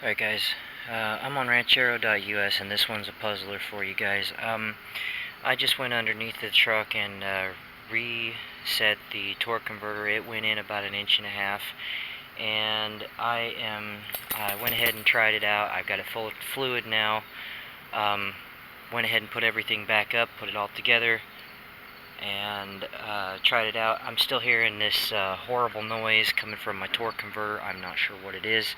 Alright guys, I'm on Ranchero.us and this one's a puzzler for you guys. I just went underneath the truck and reset the torque converter. It went in about 1.5 inches, and I went ahead and tried it out. I've got it full of fluid now. Went ahead and put everything back up, put it all together, and tried it out. I'm still hearing this horrible noise coming from my torque converter. I'm not sure what it is.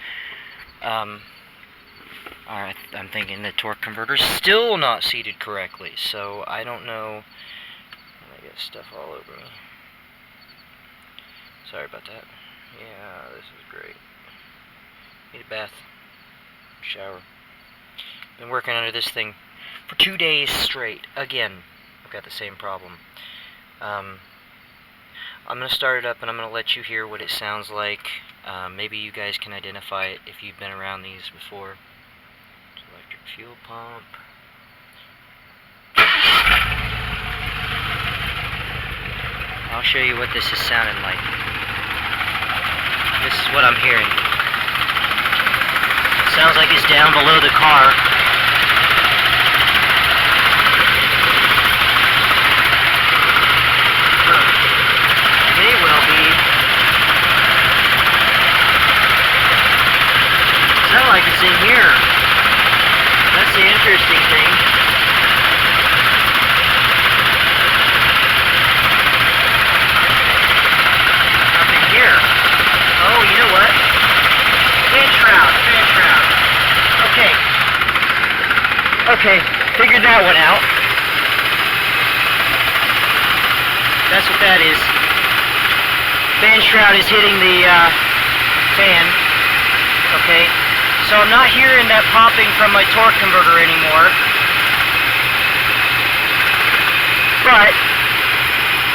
Alright, I'm thinking the torque converter's still not seated correctly, so I don't know. I got stuff all over me. Sorry about that. Yeah, this is great. Need a bath. Shower. Been working under this thing for 2 days straight. Again, I've got the same problem. I'm going to start it up and I'm going to let you hear what it sounds like. Maybe you guys can identify it if you've been around these before. It's electric fuel pump. I'll show you what this is sounding like. This is what I'm hearing. It sounds like it's down below the car. May well be. Sounds like it's in here. That's the interesting thing. Nothing here. Oh, you know what? Fan shroud. Okay, figured that one out. That's what that is. Fan shroud is hitting the fan. Okay. So I'm not hearing that popping from my torque converter anymore. But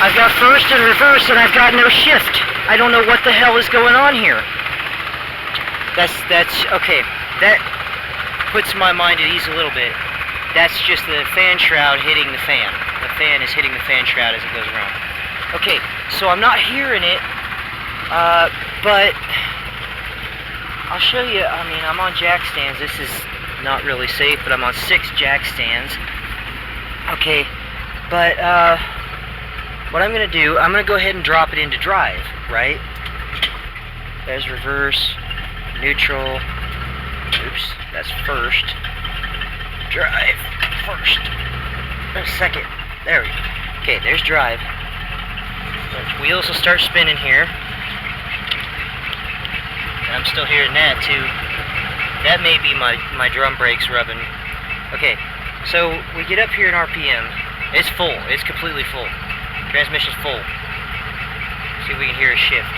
I've got first and reverse and I've got no shift. I don't know what the hell is going on here. That's okay. That puts my mind at ease a little bit. That's just the fan shroud hitting the fan. The fan is hitting the fan shroud as it goes around. Okay, so I'm not hearing it, but I'll show you. I mean, I'm on jack stands. This is not really safe, but I'm on 6 jack stands. Okay, but what I'm going to do, I'm going to go ahead and drop it into drive, right? There's reverse, neutral. Oops, that's first. Drive, first. There's second. There we go. Okay, there's drive. The wheels will start spinning here. I'm still hearing that too. That may be my drum brakes rubbing. Okay, so we get up here in RPM. It's full. It's completely full. Transmission's full. See if we can hear a shift.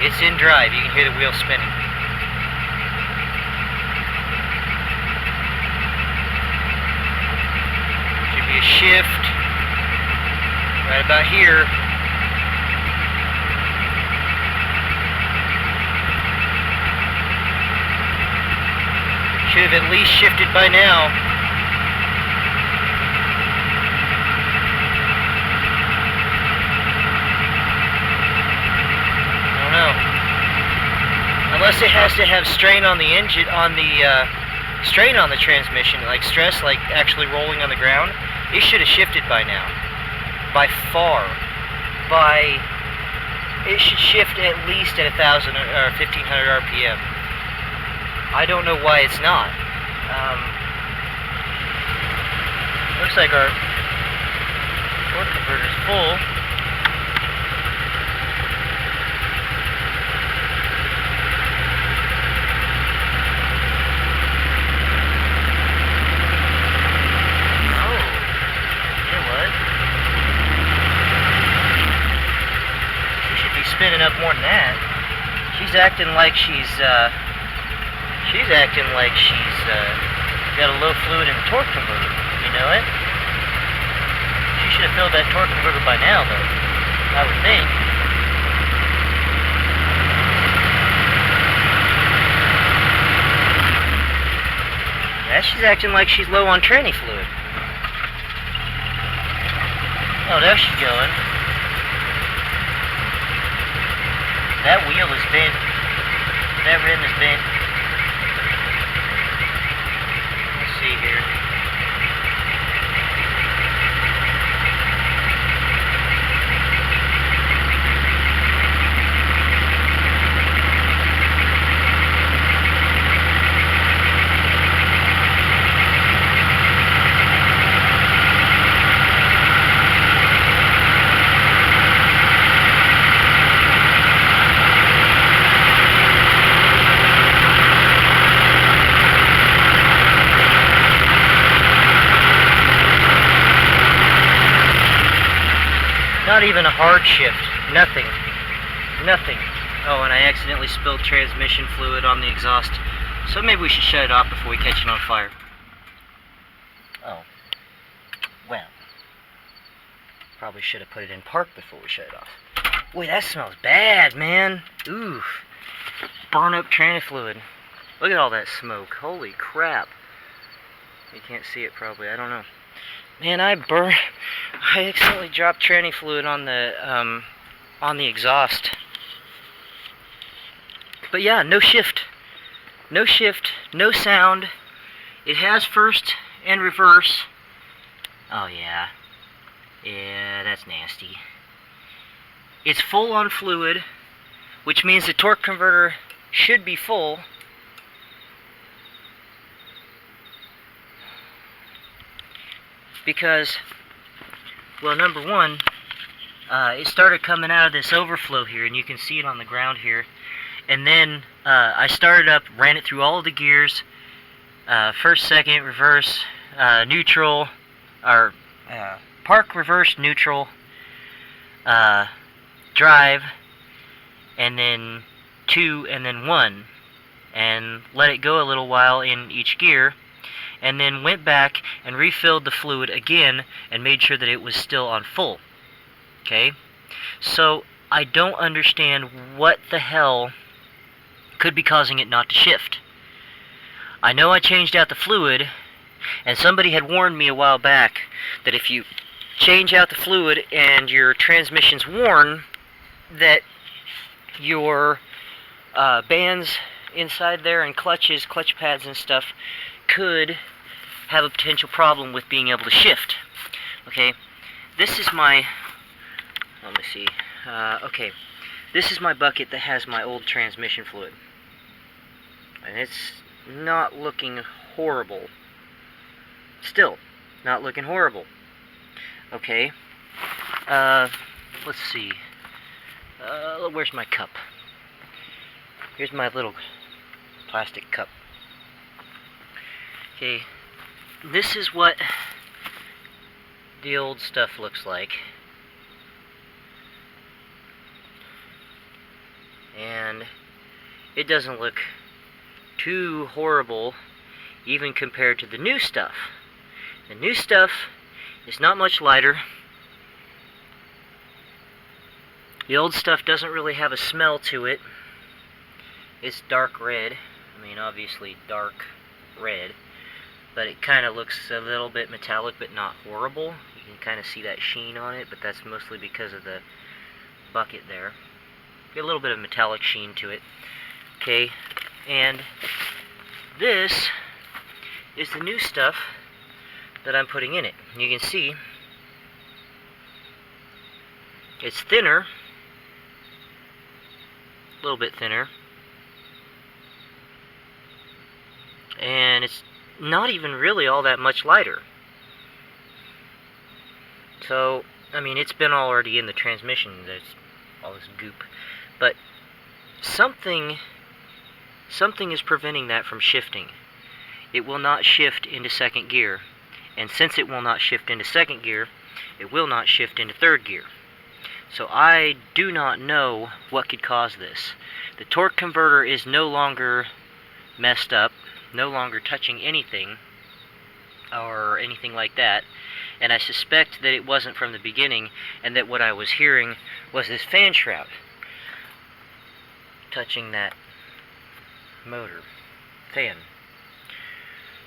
It's in drive. You can hear the wheels spinning. Should be a shift right about here. Should have at least shifted by now. I don't know. Unless it has to have strain on the engine, strain on the transmission, like stress, like actually rolling on the ground. It should have shifted by now. By far. It should shift at least at 1,000 or 1,500 RPM. I don't know why it's not. Looks like our torque converter's full. Oh, you know what? She should be spinning up more than that. She's acting like she's got a low fluid in the torque converter. You know it? She should have filled that torque converter by now, though. I would think. Yeah, she's acting like she's low on tranny fluid. Oh, there she's going. That wheel has been everything has been. Let's see here. Not even a hard shift. Nothing. Nothing. Oh, and I accidentally spilled transmission fluid on the exhaust. So maybe we should shut it off before we catch it on fire. Oh. Well. Probably should have put it in park before we shut it off. Boy, that smells bad, man. Ooh. Burn up tranny fluid. Look at all that smoke. Holy crap. You can't see it probably. I don't know. Man, I accidentally dropped tranny fluid on the exhaust. But yeah, no shift. No shift, no sound. It has first and reverse. Oh yeah. Yeah, that's nasty. It's full on fluid, which means the torque converter should be full. Because, well, number one, it started coming out of this overflow here, and you can see it on the ground here. And then I started up, ran it through all of the gears, first, second, reverse, neutral, or park, reverse, neutral, drive, and then 2, and then 1, and let it go a little while in each gear. And then went back and refilled the fluid again and made sure that it was still on full. Okay? So, I don't understand what the hell could be causing it not to shift. I know I changed out the fluid, and somebody had warned me a while back that if you change out the fluid and your transmission's worn, that your bands inside there and clutches, clutch pads and stuff could have a potential problem with being able to shift. Okay, this is my, let me see, okay, this is my bucket that has my old transmission fluid, and it's not looking horrible. Still, not looking horrible. Okay, let's see, where's my cup? Here's my little plastic cup. Okay, this is what the old stuff looks like. And it doesn't look too horrible, even compared to the new stuff. The new stuff is not much lighter. The old stuff doesn't really have a smell to it. It's dark red. I mean, obviously dark red. But it kind of looks a little bit metallic, but not horrible. You can kind of see that sheen on it, but that's mostly because of the bucket there. Get a little bit of metallic sheen to it. Okay, and this is the new stuff that I'm putting in it. You can see it's thinner, a little bit thinner, and it's not even really all that much lighter. So, I mean, it's been already in the transmission, there's all this goop, but something is preventing that from shifting. It will not shift into second gear, and since it will not shift into second gear, it will not shift into third gear. So I do not know what could cause this. The torque converter is no longer messed up, no longer touching anything or anything like that, and I suspect that it wasn't from the beginning, and that what I was hearing was this fan shroud touching that motor fan.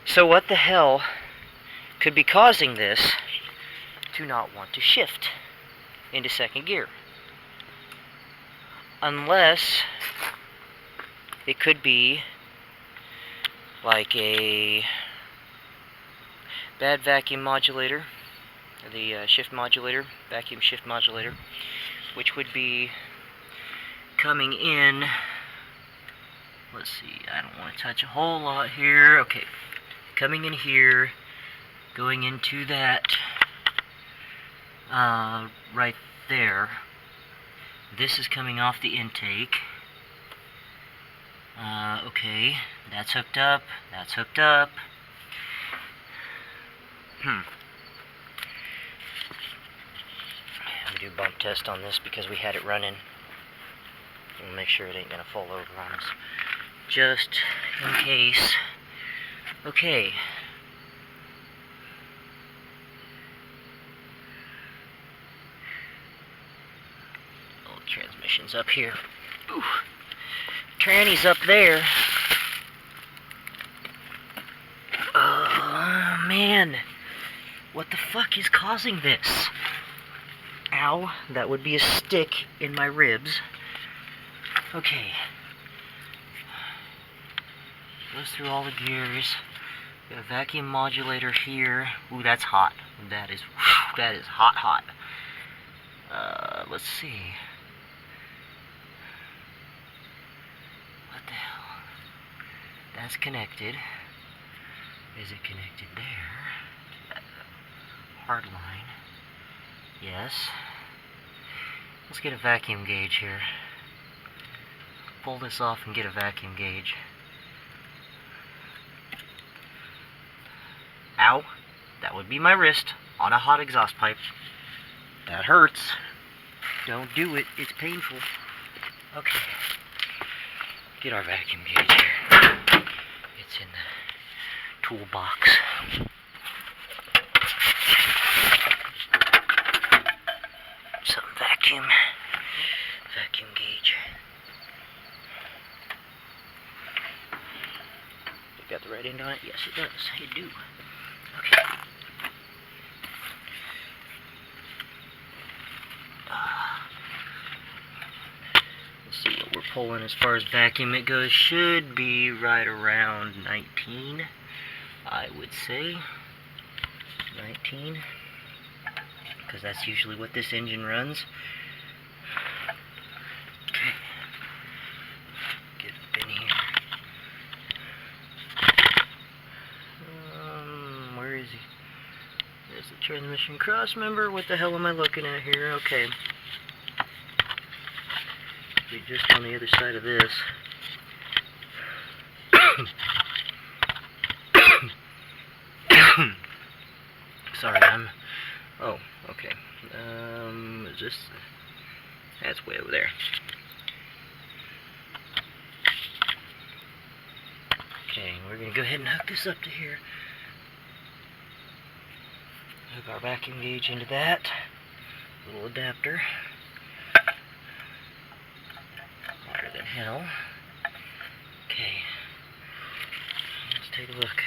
So what the hell could be causing this to not want to shift into second gear? Unless It could be like a bad vacuum modulator, the shift modulator, vacuum shift modulator, which would be coming in. Let's see, I don't want to touch a whole lot here. Okay, coming in here, going into that right there. This is coming off the intake. Okay, that's hooked up, that's hooked up. Let me do a bump test on this because we had it running. We'll make sure it ain't gonna fall over on us. Just in case. Okay. Oh, the transmission's up here. Ooh. Tranny's up there. Oh, man. What the fuck is causing this? Ow. That would be a stick in my ribs. Okay. Goes through all the gears. Got a vacuum modulator here. Ooh, that's hot. That is hot, hot. Let's see. What the hell? That's connected. Is it connected there? Hard line. Yes. Let's get a vacuum gauge here. Pull this off and get a vacuum gauge. Ow. That would be my wrist on a hot exhaust pipe. That hurts. Don't do it. It's painful. Okay. Get our vacuum gauge here. It's in the toolbox. Some vacuum gauge. You got the right end on it? Yes, it does. You do. Okay. Let's see what we're pulling as far as vacuum it goes. Should be right around 19, I would say. 19. Because that's usually what this engine runs. Okay. Get up in here. Where is he? There's the transmission cross member. What the hell am I looking at here? Okay. Be just on the other side of this. Sorry, oh, okay. Is this... That's way over there. Okay, we're gonna go ahead and hook this up to here. Hook our vacuum gauge into that little adapter. Hotter than hell. Okay, let's take a look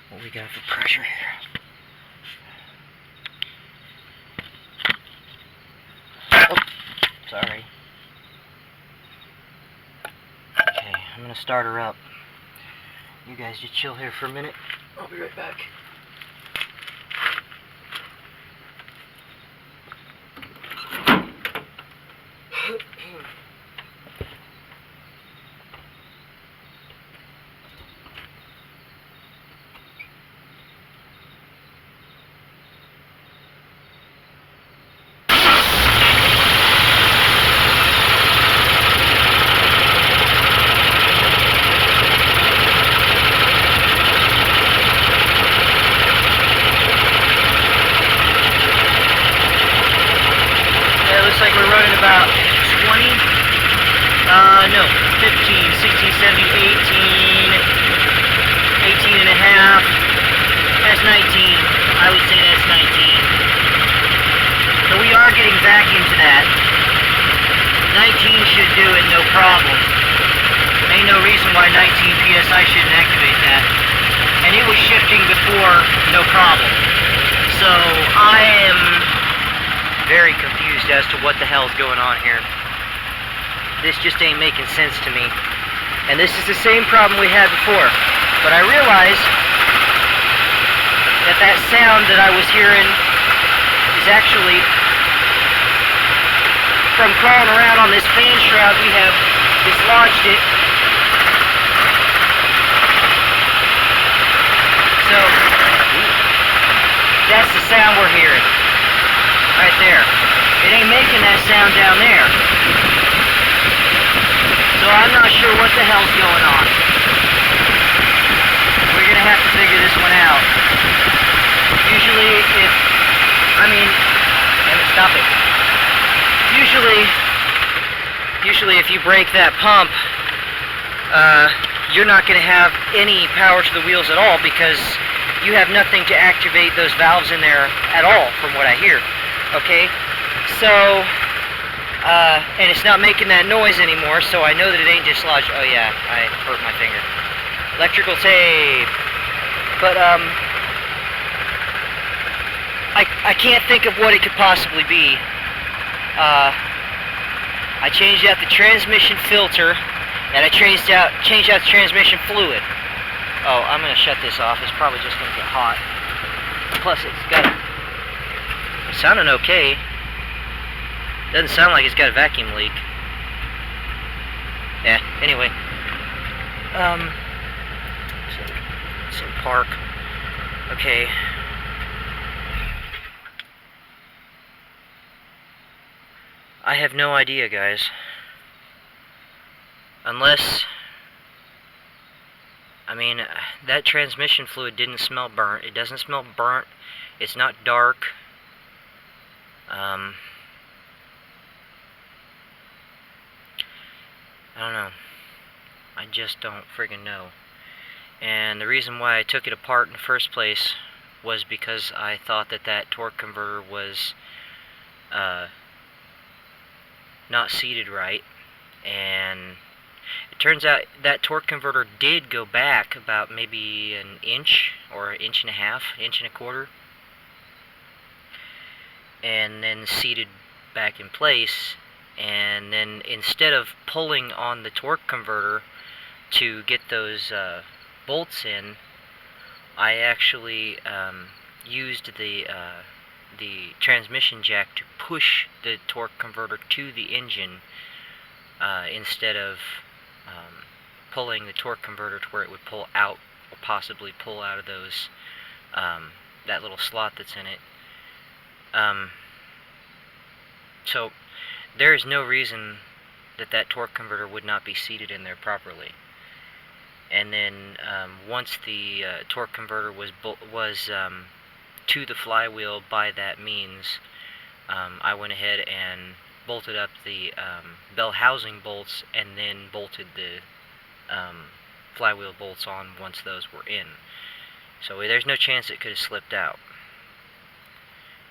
what we got for pressure here. Oh, sorry. Okay, I'm gonna start her up. You guys just chill here for a minute. I'll be right back. Like we're running about 20, no, 15, 16, 17, 18 and a half, that's 19, I would say that's 19. So we are getting vacuum to that. 19 should do it, no problem. Ain't no reason why 19 PSI shouldn't activate that. And it was shifting before, no problem. So I am very confused as to what the hell is going on here. this just ain't making sense to me. And this is the same problem we had before. But I realized that that sound that I was hearing is actually from crawling around on this fan shroud. We have dislodged it. So, that's the sound we're hearing. Right there. It ain't making that sound down there. So I'm not sure what the hell's going on. We're gonna have to figure this one out. Usually stop it. Usually if you break that pump, you're not gonna have any power to the wheels at all because you have nothing to activate those valves in there at all, from what I hear. Okay? So, and it's not making that noise anymore, so I know that it ain't dislodged. Oh yeah, I hurt my finger. Electrical tape. But, I can't think of what it could possibly be. I changed out the transmission filter, and I changed out the transmission fluid. Oh, I'm gonna shut this off. It's probably just gonna get hot. Plus, it's sounding okay. Doesn't sound like it's got a vacuum leak. Yeah, anyway. So park. Okay. I have no idea, guys. Unless... I mean, that transmission fluid didn't smell burnt. It doesn't smell burnt. It's not dark. I don't know. I just don't friggin' know. And the reason why I took it apart in the first place was because I thought that torque converter was not seated right. And it turns out that torque converter did go back about maybe an inch or an inch and a half, inch and a quarter, and then seated back in place. And then instead of pulling on the torque converter to get those bolts in, I actually used the transmission jack to push the torque converter to the engine instead of pulling the torque converter to where it would pull out, or possibly pull out of those that little slot that's in it. So there is no reason that torque converter would not be seated in there properly. And then once the torque converter was to the flywheel by that means, I went ahead and bolted up the bell housing bolts and then bolted the flywheel bolts on once those were in. So there's no chance it could have slipped out.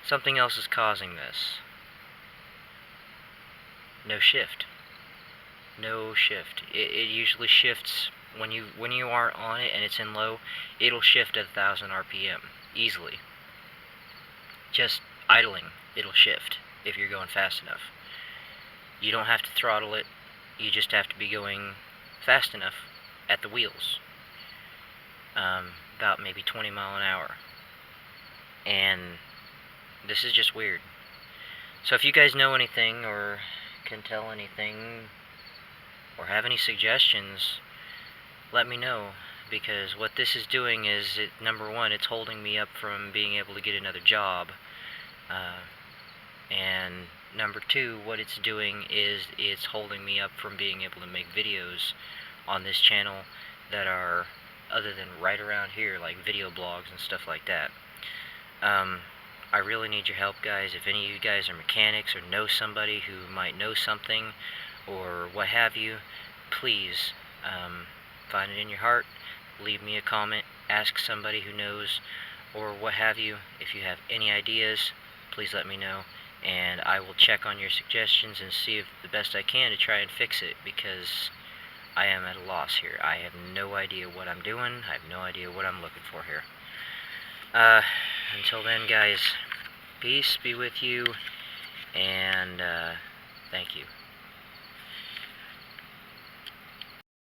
Something else is causing this. No shift. No shift. It usually shifts when you aren't on it and it's in low. It'll shift at 1,000 RPM easily. Just idling, it'll shift if you're going fast enough. You don't have to throttle it. You just have to be going fast enough at the wheels. About maybe 20 mile an hour. And this is just weird. So if you guys know anything or can tell anything or have any suggestions, let me know, because what this is doing is, number one, it's holding me up from being able to get another job, and number two, what it's doing is it's holding me up from being able to make videos on this channel that are other than right around here, like video blogs and stuff like that. I really need your help, guys. If any of you guys are mechanics or know somebody who might know something or what have you, please find it in your heart, leave me a comment, ask somebody who knows or what have you. If you have any ideas, please let me know, and I will check on your suggestions and see if the best I can to try and fix it, because I am at a loss here. I have no idea what I'm doing. I have no idea what I'm looking for here. Until then, guys, peace be with you, and thank you.